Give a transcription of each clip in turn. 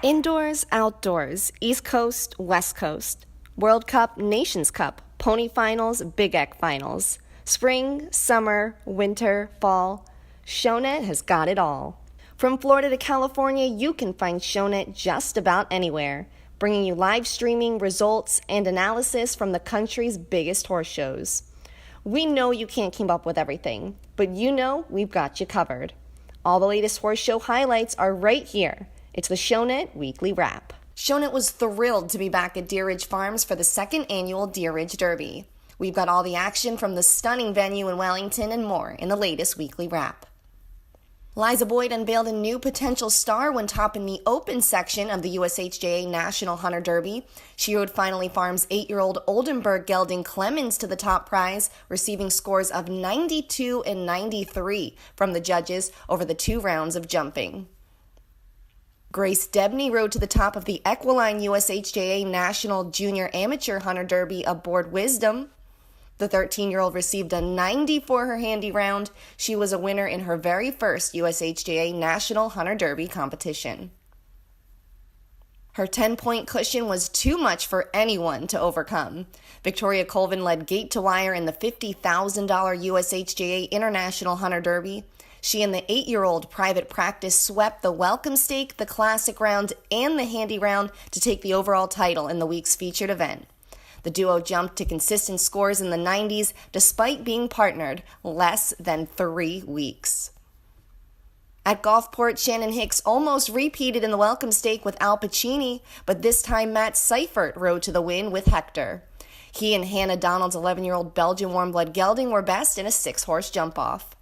Indoors, outdoors, East Coast, West Coast, World Cup, Nations Cup, Pony Finals, Big Eck Finals, spring, summer, winter, fall, ShowNet has got it all. From Florida to California, you can find ShowNet just about anywhere, bringing you live streaming, results, and analysis from the country's biggest horse shows. We know you can't keep up with everything, but you know we've got you covered. All the latest horse show highlights are right here. It's the ShowNet Weekly Wrap. ShowNet was thrilled to be back at Deeridge Farms for the second annual Deeridge Derby. We've got all the action from the stunning venue in Wellington and more in the latest Weekly Wrap. Liza Boyd unveiled a new potential star when topping the open section of the USHJA National Hunter Derby. She rode Finally Farms' 8-year-old Oldenburg gelding Clemens to the top prize, receiving scores of 92 and 93 from the judges over the 2 rounds of jumping. Grace Debney rode to the top of the Equestrian USHJA National Junior Amateur Hunter Derby aboard Wisdom. The 13-year-old received a 90 for her handy round. She was a winner in her very first USHJA National Hunter Derby competition. Her 10-point cushion was too much for anyone to overcome. Victoria Colvin led gate to wire in the $50,000 USHJA International Hunter Derby. She and the 8-year-old Private Practice swept the Welcome Stake, the Classic Round, and the Handy Round to take the overall title in the week's featured event. The duo jumped to consistent scores in the 90s despite being partnered less than 3 weeks. At Gulfport, Shannon Hicks almost repeated in the Welcome Stake with Al Pacini, but this time Matt Seifert rode to the win with Hector. He and Hannah Donald's 11-year-old Belgian warm-blood gelding were best in a 6-horse jump-off.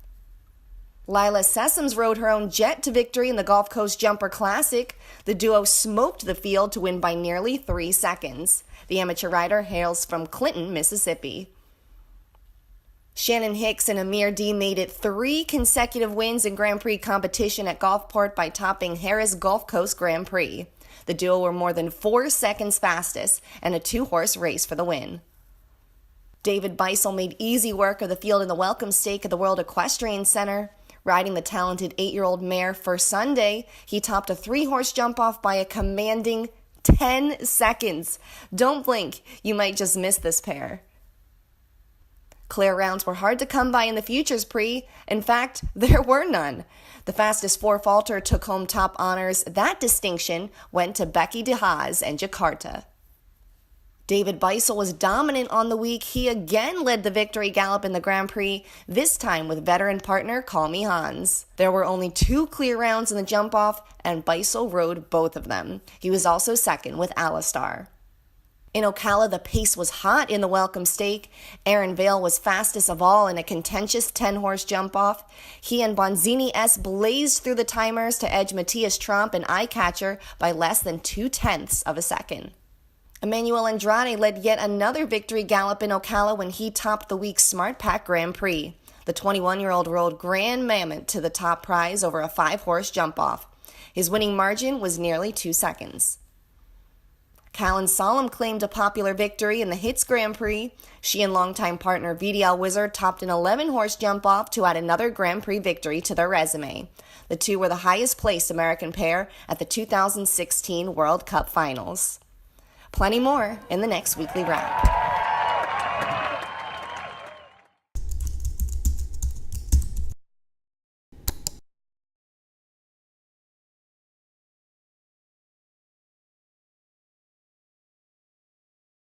Lila Sessoms rode her own jet to victory in the Gulf Coast Jumper Classic. The duo smoked the field to win by nearly 3 seconds. The amateur rider hails from Clinton, Mississippi. Shannon Hicks and Amir D made it 3 consecutive wins in Grand Prix competition at Gulfport by topping Harris Gulf Coast Grand Prix. The duo were more than 4 seconds fastest and a 2-horse race for the win. David Beisel made easy work of the field in the Welcome Stake at the World Equestrian Center. Riding the talented 8-year-old mare for Sunday, he topped a 3-horse jump-off by a commanding 10 seconds. Don't blink, you might just miss this pair. Clear rounds were hard to come by in the Futures Prix. In fact, there were none. The fastest 4-faulter took home top honors. That distinction went to Becky DeHaas and Jakarta. David Beisel was dominant on the week. He again led the victory gallop in the Grand Prix, this time with veteran partner Call Me Hans. There were only 2 clear rounds in the jump-off, and Beisel rode both of them. He was also second with Alistar. In Ocala, the pace was hot in the Welcome Stake. Aaron Vale was fastest of all in a contentious 10-horse jump-off. He and Bonzini S blazed through the timers to edge Matthias Tromp and Eyecatcher by less than 0.2 of a second. Emmanuel Andrade led yet another victory gallop in Ocala when he topped the week's Smart Pack Grand Prix. The 21-year-old rode Grand Mammoth to the top prize over a 5-horse jump-off. His winning margin was nearly 2 seconds. Callan Solemn claimed a popular victory in the Hits Grand Prix. She and longtime partner VDL Wizard topped an 11-horse jump-off to add another Grand Prix victory to their resume. The two were the highest-placed American pair at the 2016 World Cup Finals. Plenty more in the next Weekly Wrap.